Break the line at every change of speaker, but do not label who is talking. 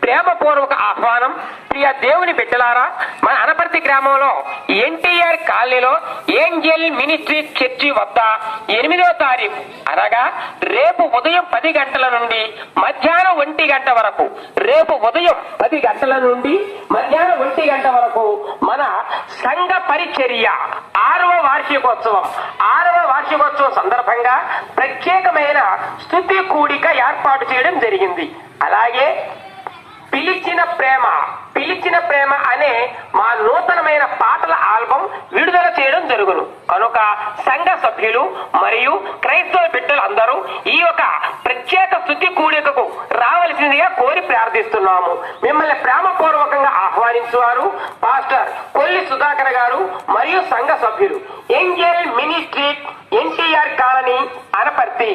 ప్రేమపూర్వక ఆహ్వానం. ప్రియ దేవుని బిడ్డలారా, మన అనపర్తి గ్రామంలో ఎన్టీఆర్ కాలనీలో ఏంజెల్ మినిస్ట్రీ చర్చి వద్ద 8వ తారీఖు అనగా రేపు ఉదయం 10 గంటల నుండి మధ్యాహ్నం 1 గంట వరకు, రేపు ఉదయం 10 గంటల నుండి మధ్యాహ్నం 1 గంట వరకు మన సంఘ పరిచర్య 6వ వార్షికోత్సవం సందర్భంగా ప్రత్యేకమైన స్తుతి కూడిక ఏర్పాటు చేయడం జరిగింది. అలాగే పిలిచిన ప్రేమ అనే మా నూతనమైన పాటల ఆల్బం విడుదల చేయడం జరుగును. కనుక సంఘ సభ్యులు మరియు క్రైస్తవ బిడ్డలు అందరూ ఈ యొక్క ప్రత్యేక స్తుతి కూడికకు రావలసిందిగా కోరి ప్రార్థిస్తున్నాము. మిమ్మల్ని ప్రేమపూర్వకంగా ఆహ్వానించువారు పాస్టర్ కొల్లి సుధాకర్ గారు మరియు సంఘ సభ్యులు, Angel ministry, NTR colony, Anaparthi.